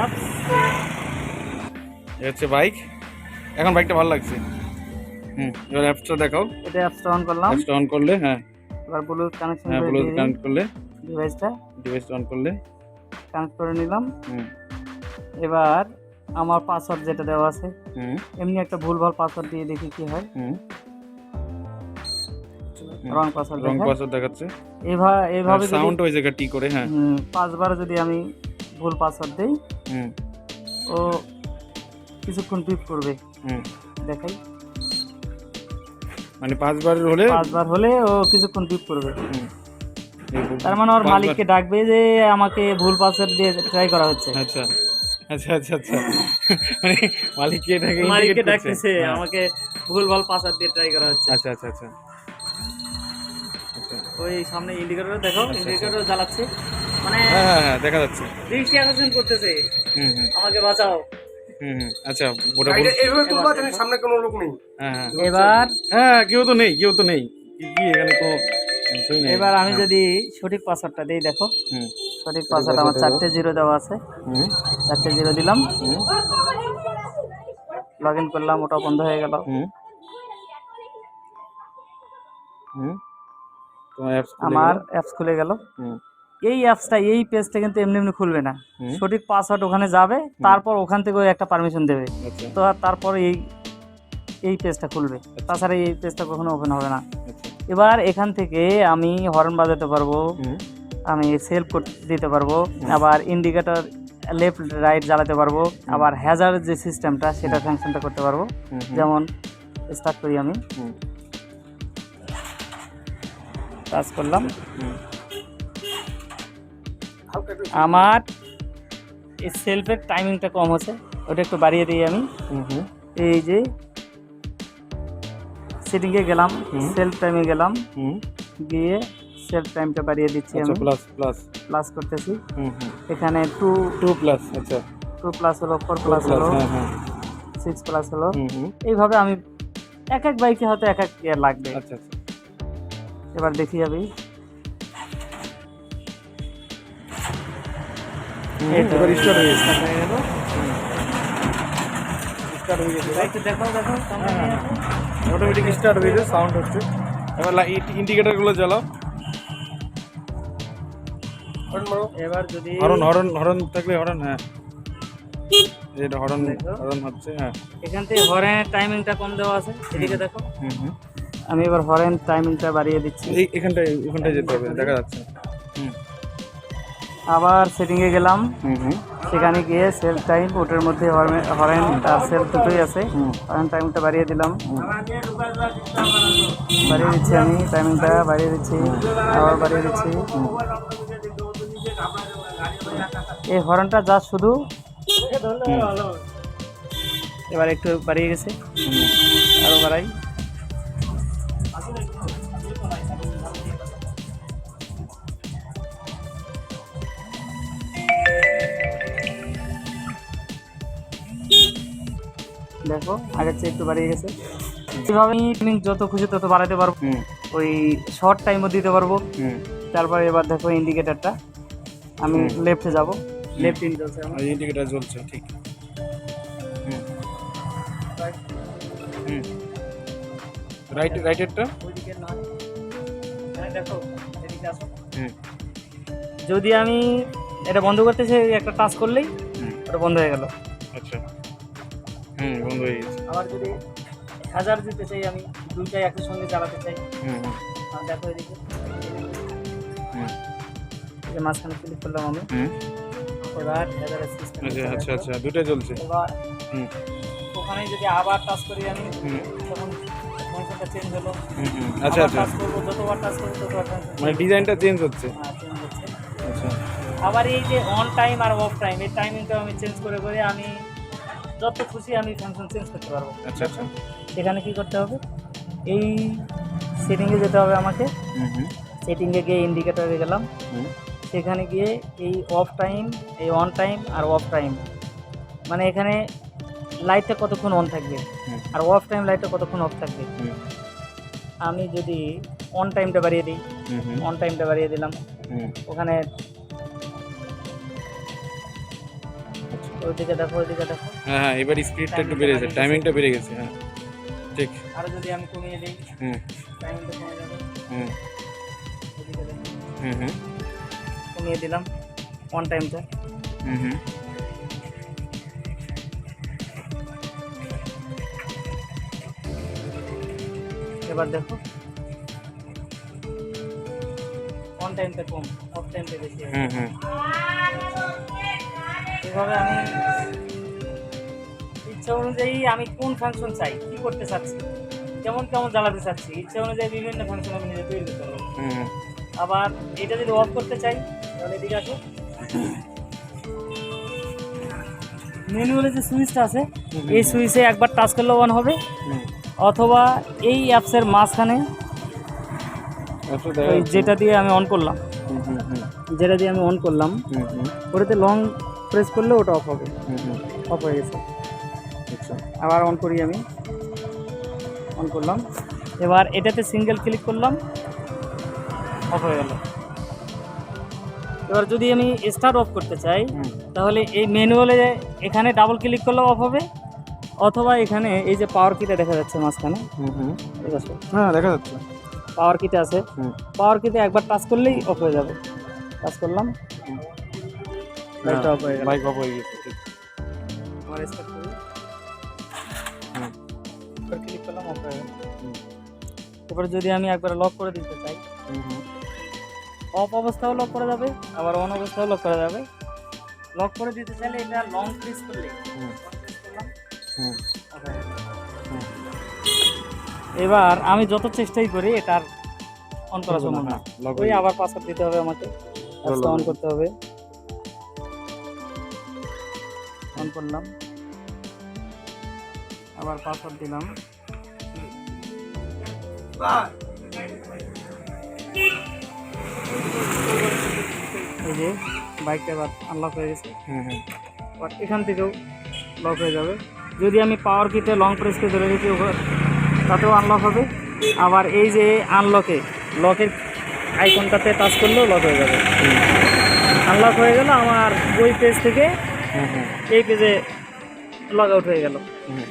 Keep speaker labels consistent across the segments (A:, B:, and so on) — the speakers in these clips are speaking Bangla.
A: অ্যাপস,
B: এ হচ্ছে বাইক। এখন বাইকটা ভালো লাগছে। এবার অ্যাপসটা দেখাও।
A: এটা অ্যাপসটা অন করলাম।
B: অ্যাপসটা অন করলে
A: এবার ব্লুটুথ কানেকশন
B: হ্যাঁ
A: করে
B: ব্লুটুথ
A: দিয়ে দিই
B: কানেক্ট করলে
A: ডিভাইসটা
B: অন করলে
A: কানেক্ট করে নিলাম।
B: হুম
A: এবার আমার পাসওয়ার্ড যেটা দেওয়া আছে,
B: হুম
A: এমনি একটা ভুলভাল পাসওয়ার্ড দিয়ে দেখি কি হয়।
B: হুম
A: রং পাসওয়ার্ড
B: রং পাসওয়ার্ড দেখাচ্ছে।
A: এইভাবে যদি
B: সাউন্ড ওই জায়গা টি করে
A: 5বার যদি আমি ভুল পাসওয়ার্ড দিই,
B: হুম
A: ও কিছুক্ষণ বিপ করবে।
B: হুম
A: দেখাই,
B: মানে 5বার হলে
A: 5বার হলে ও কিছুক্ষণ বিপ করবে।
B: হুম,
A: তার মানে ওর
B: 5বার
A: মালিককে ডাকবে যে আমাকে ভুল পাসওয়ার্ড দিয়ে ট্রাই করা হচ্ছে।
B: আচ্ছা আচ্ছা আচ্ছা আচ্ছা মানে মালিককে এটাকে
A: মালিককে
B: ইন্ডিকেট করছে।
A: ডাকতেছে আমাকে ভুলভাল পাসওয়ার্ড দিয়ে ট্রাই করা হচ্ছে।
B: আচ্ছা আচ্ছা আচ্ছা আচ্ছা
A: ওই সামনে ইন্ডিকেটর দেখো, ইন্ডিকেটর জ্বালাচ্ছে, মানে
B: হ্যাঁ দেখা যাচ্ছে।
A: দৃষ্টি আকর্ষণ করতেছে
B: হুম হুম
A: আমাকে বাঁচাও।
B: আচ্ছা ওটা
C: এইভাবে তুলবা যেন সামনে কোনো লোক নেই।
A: এবার
B: কেউ তো নেই কি এখানে কোনো কিছুই নেই।
A: এবার আমি যদি সঠিক পাসওয়ার্ডটা দিই, দেখো
B: হুম
A: সঠিক পাসওয়ার্ড আমার 4টে 0 দেওয়া আছে।
B: হুম
A: 4টে 0 দিলাম,
B: হুম
A: লগ ইন করলাম, ওটা বন্ধ হয়ে গেল।
B: হুম হুম তোমার অ্যাপস
A: আমার অ্যাপস খুলে গেল।
B: হুম
A: এই অ্যাপসটা, এই পেজটা কিন্তু এমনি এমনি খুলবে না।
B: হুম।
A: সঠিক পাসওয়ার্ড ওখানে যাবে, তারপর ওখান থেকে ওই একটা পারমিশন দেবে,
B: আচ্ছা
A: তো তারপর এই পেজটা খুলবে। তাছাড়া এই পেজটা কখনো ওপেন হবে না।
B: আচ্ছা
A: এবার এখান থেকে আমি হর্ন বাজাতে পারবো,
B: হুম
A: আমি সেলফ দিতে পারবো, আবার ইন্ডিকেটর লেফট রাইট জ্বালাতে পারবো, আবার হ্যাজার যে সিস্টেমটা সেটা ফাংশনটা করতে পারবো।
B: হুম
A: যেমন স্টার্ট করি, আমি
B: হুম
A: টাচ করলাম,
B: হুম
C: হালকা একটু
A: আমার এই সেলফের টাইমিংটা কম হচ্ছে, ওটা একটু বাড়িয়ে দিই আমি।
B: হুম
A: এই যে সেটিংয়ে গেলাম, সেলফ টাইমে গেলাম,
B: হুম
A: গিয়ে সেলফ টাইমটা বাড়িয়ে দিচ্ছি
B: আচ্ছা
A: আমি, প্লাস করতেছি।
B: হুম
A: এখানে
B: 2 প্লাস আচ্ছা
A: 2 প্লাস হলো, 4 প্লাস হলো,
B: হ্যাঁ
A: 6 প্লাস হলো।
B: হুম
A: এইভাবে আমি এক এক বাইকে হয়তো এক এক ইয়ার লাগবে।
B: আচ্ছা আচ্ছা
A: এবার দেখি আমি
B: এবার স্টার্ট হয়ে গেছে।
A: start হয়ে গেল।
B: স্টার্ট হয়ে গেছে
A: একটু দেখো সামনে নিয়ে আসো।
B: অটোমেটিক স্টার্ট হয়ে গেছে, সাউন্ড হচ্ছে। এবার ইন্ডিকেটরগুলো জ্বালাও।
C: হর্ন মারো।
A: এবার যদি
B: হরন থাকলে হরন এটা হরন
A: দেখো।
B: হচ্ছে
A: এখান থেকে হরেনের টাইমিংটা কম দেওয়া আছে, এদিকে দেখো।
B: হুম
A: আমি এবার হরেন টাইমিংটা বাড়িয়ে দিচ্ছি।
B: এখানটায় যেতে হবে, দেখা যাচ্ছে। হুম
A: আবার সেটিংয়ে গেলাম,
B: হুম
A: সেখানে গিয়ে সেলফ টাইম, ওটার মধ্যে হরেন আর সেলফ দুটোই আছে। হরেন টাইমটা বাড়িয়ে দিলাম, বাড়িয়ে দিচ্ছি, আমি টাইমিংটা বাড়িয়ে দিচ্ছি, আবার বাড়িয়ে দিচ্ছি। এই হরেনটা যা শুধু এবার একটু বাড়িয়ে গেছে, আরও বাড়াই। দেখো আগের চেয়ে একটু বাড়িয়ে গেছে। এইভাবে আমি যত খুশি তত বাড়াতে পারবো, ওই শর্ট টাইমও দিতে পারবো। তারপরে এবার দেখো ইন্ডিকেটরটা, আমি লেফটে যাব, লেফট ইন চলছে আমার,
B: ইন্ডিকেটর জ্বলছে ঠিক। রাইটেরটা
A: ওইদিকে নয়, এখানে দেখো, এদিকে আসো।
B: হুম
A: যদি আমি এটা বন্ধ করতে চাই, একটা টাচ করলেই ওটা বন্ধ হয়ে গেল।
B: আচ্ছা বন্ধ হয়ে গেছে।
A: আবার যদি হাজার দিতে চাই, আমি দুইটাই একই সঙ্গে চালাতে চাই, আর দেখো এদিকে, এই যে মাঝখানে ক্লিক করলাম আমি, এবার হাজারের সিস্টেম।
B: আচ্ছা আচ্ছা দুটোই জ্বলছে।
A: এবার
B: হুম
A: ওখানে যদি আবার টাচ করি আমি, তখন ফাংশনটা চেঞ্জ হলো।
B: আচ্ছা
A: আবার
B: আচ্ছা
A: টাচ করবো, যতবার টাচ করবো ততবার function
B: মানে ডিজাইনটা চেঞ্জ হচ্ছে।
A: চেঞ্জ হচ্ছে।
B: আচ্ছা
A: আবার এই যে অন টাইম আর অফ টাইম, এই টাইমিংটা আমি চেঞ্জ করে করে আমি যত খুশি আমি ফাংশন চেঞ্জ করতে পারবো।
B: আচ্ছা আচ্ছা
A: সেখানে কি করতে হবে, এই সেটিংয়ে যেতে হবে আমাকে। সেটিংয়ে গিয়ে ইন্ডিকেটরে গেলাম, সেখানে গিয়ে এই অফ টাইম, এই অন টাইম আর অফ টাইম, মানে এখানে লাইটটা কতক্ষণ অন থাকবে আর অফ টাইম লাইটটা কতক্ষণ অফ থাকবে। আমি যদি অন টাইমটা বাড়িয়ে দিই, অন টাইমটা বাড়িয়ে দিলাম, ওখানে ওইদিকে দেখো, ওইদিকে দেখো।
B: হ্যাঁ হ্যাঁ, এবার স্পিডটা একটু বেড়ে গেছে, টাইমিংটা বেড়ে গেছে। হ্যাঁ ঠিক।
A: আরো যদি আমি কমিয়ে দিই,
B: হুম
A: টাইমটা কমে যাবে।
B: হুম
A: ওইদিকে দেখো,
B: হুম হুম
A: কমিয়ে দিলাম অন টাইমটা।
B: হুম হুম
A: এবার দেখো অন টাইমটা কম, অফ টাইমটা বেশি।
B: হুম হুম
A: এভাবে আমি ইচ্ছা অনুযায়ী আমি কোন ফাংশন চাই, কি করতে চাচ্ছি, কেমন কেমন জ্বালাতে চাচ্ছি, ইচ্ছা অনুযায়ী বিভিন্ন ফাংশন আমি নিজে তৈরি করতে পারবো।
B: হুম
A: আবার এটা যদি অফ করতে চাই তাহলে এদিকে আসো, ম্যানুয়ালে যে সুইচটা আছে এই সুইচে একবার টাচ করলে অন হবে,
B: হুম।
A: অথবা এই অ্যাপসের মাঝখানে
B: আচ্ছা দেখা
A: ওই
B: যাচ্ছে।
A: যেটা দিয়ে আমি অন করলাম,
B: হুম হুম হুম
A: যেটা দিয়ে আমি অন করলাম
B: হুম হুম
A: ওটাতে লং প্রেস করলে ওটা অফ হবে,
B: হুম হুম
A: অফ হয়ে গেছে।
B: আচ্ছা
A: আবার অন করি, আমি অন করলাম, এবার এটাতে সিঙ্গেল ক্লিক করলাম, অফ হয়ে গেল। এবার যদি আমি স্টার্ট অফ করতে চাই
B: হুম
A: তাহলে এই ম্যানুয়ালে এখানে ডাবল ক্লিক করলে অফ হবে, অথবা এখানে এই যে পাওয়ার কিটা দেখা যাচ্ছে মাঝখানে,
B: হুম হুম
A: ঠিক আছে,
B: হ্যাঁ দেখা যাচ্ছে।
A: পাওয়ার কিটা আছে,
B: হুম
A: পাওয়ার কিতে একবার টাচ করলেই অফ হয়ে যাবে। টাচ করলাম, লাইটটা অফ হয়ে গেল।
B: বাইক অফ হয়ে গেছে ঠিক।
A: আমার স্টার্ট করি,
B: হুম
A: একবার ক্লিক করলাম, অফ হয়ে গেল।
B: হুম
A: এবারে যদি আমি একবার লক করে দিতে চাই,
B: হুম হুম
A: অফ অবস্থাও লক করা যাবে, আবার অন অবস্থাও লক করা যাবে। লক করে দিতে চাইলে এটা লং প্রেস করলে
B: হুম
A: press করলাম,
B: হুম
A: off হয়ে গেল।
B: হুম।
A: এবার আমি যত চেষ্টাই করি এটার অন করা
B: হবে না,
A: সম্ভব না,
B: হ্যাঁ, lock
A: ওই
B: হয়ে
A: আবার পাসওয়ার্ড দিতে হবে আমাকে,
B: হলো।
A: অন করতে হবে। অন করলাম, আবার পাসওয়ার্ড দিলাম, এই যে বাইকটা এবার আনলক হয়ে গেছে।
B: হুম হুম
A: আবার এখান থেকেও লক হয়ে যাবে। যদি আমি পাওয়ার কিতে লং প্রেসকে ধরে রেখে তাতেও আনলক হবে। আবার এই যে আনলকে লকের আইকনটাতে টাচ করলেও লক হয়ে যাবে। আনলক হয়ে গেল, আমার ওই পেজ থেকে
B: হুম হুম
A: এই পেজে লগ আউট হয়ে গেল।
B: হুম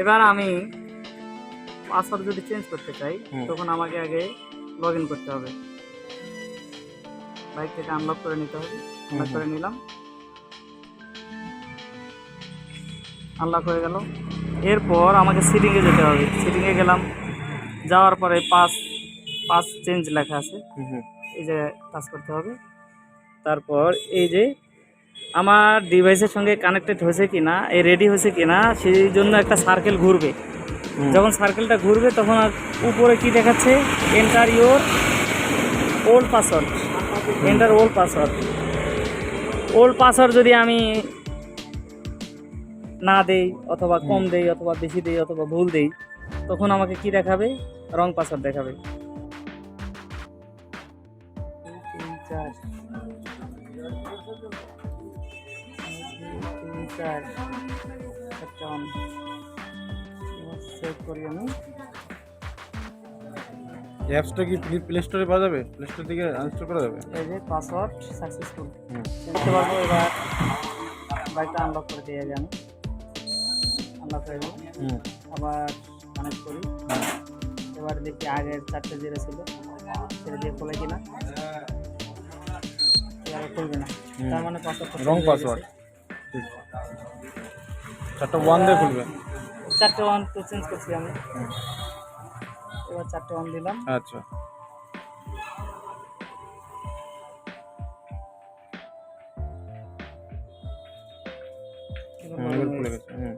A: এবার আমি পাসওয়ার্ড যদি চেঞ্জ করতে চাই
B: হুম।
A: তখন আমাকে আগে লগ ইন করতে হবে, বাইক থেকে আনলক করে নিতে হবে। আনলক করে নিলাম, আনলক হয়ে গেল। এরপর আমাকে সেটিংয়ে যেতে হবে, সেটিংয়ে গেলাম, যাওয়ার পরে পাস চেঞ্জ লেখা আছে,
B: হুম হুম
A: এই যে টাচ করতে হবে। তারপর এই যে আমার ডিভাইসের সঙ্গে কানেক্টেড হয়েছে কিনা, এই রেডি হয়েছে কিনা, সেই জন্য একটা সার্কেল ঘুরবে।
B: হুম।
A: যখন সার্কেলটা ঘুরবে তখন আর উপরে কি দেখাচ্ছে, enter your old password, enter old password. Old password যদি আমি না দেই, অথবা কম দেই, অথবা বেশি দেই, অথবা ভুল দেই, তখন আমাকে কি দেখাবে, রং পাসওয়ার্ড দেখাবে। 2 3 4 সেভ করি আমি।
B: অ্যাপসটা কি প্লে স্টোরে পাওয়া যাবে? প্লে স্টোর থেকে আনইনস্টল করা যাবে?
A: এই যে পাসওয়ার্ড সাকসেসফুল
B: হুম
A: দেখতে পারবো। এবার বাইকটা আনলক করে দিই, আগে আমি আনলক হয়ে গেল।
B: হুম
A: আবার কানেক্ট করি, এবার দেখি আগের 4টে জিরো ছিল সেটা দিয়ে খোলে কিনা, এবার খুলবে না, তার মানে পাসওয়ার্ড
B: রং পাসওয়ার্ড ঠিক। 4টা 1 দিয়ে খুলবে।
A: 4টে 1 তো চেঞ্জ করছি আমি, এবার 4টে 1 দিলাম।
B: আচ্ছা এবার খুলে গেছে। হুম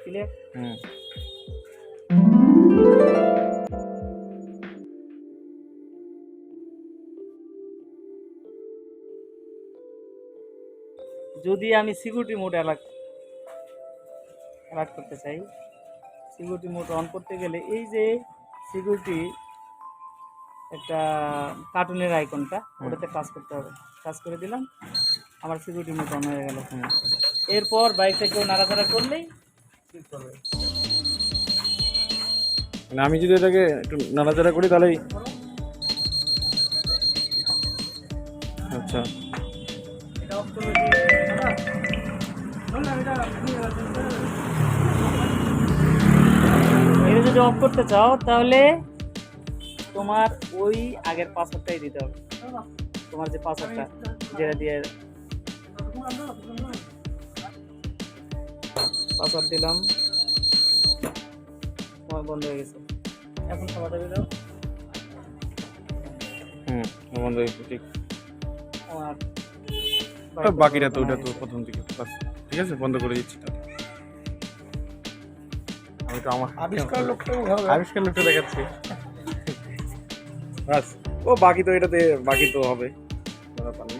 A: ক্লিয়ার।
B: হুম
A: যদি আমি সিকিউরিটি মোড অ্যালার্ট করতে চাই, সিকিউরিটি মোড অন করতে গেলে এই যে সিকিউরিটি একটা কার্টুনের আইকনটা, ওটাতে টাচ করতে হবে। টাচ করে দিলাম, আমার সিকিউরিটি মোড অন হয়ে গেল। এরপর বাইকটা কেউ নাড়াচাড়া করলেই ঠিক করবে।
B: মানে আমি যদি এটাকে একটু নাড়াচাড়া করি তাহলেই আচ্ছা
A: এটা অফ করলে কি হবে? এটা যদি অফ করতে চাও তাহলে তোমার ওই আগের পাসওয়ার্ডটাই দিতে হবে, তোমার যে পাসওয়ার্ডটা যেটা দিয়ে পাসওয়ার্ড দিলাম, তোমার বন্ধ হয়ে গেছে। এখন খাবারটা দিলাম,
B: বন্ধ হয়েছে, ঠিক।
A: আমার
B: বাকিটা তো ওটা তো প্রথম থেকে বাস, ঠিক আছে, বন্ধ করে দিচ্ছি তাহলে। আমি তো আমার
C: আবিষ্কার লোকটা হবে।
B: আবিষ্কার লোকটা দেখাচ্ছি বাস। ও বাকি তো এটাতে বাকি তো হবে, ব্যাপার নেই।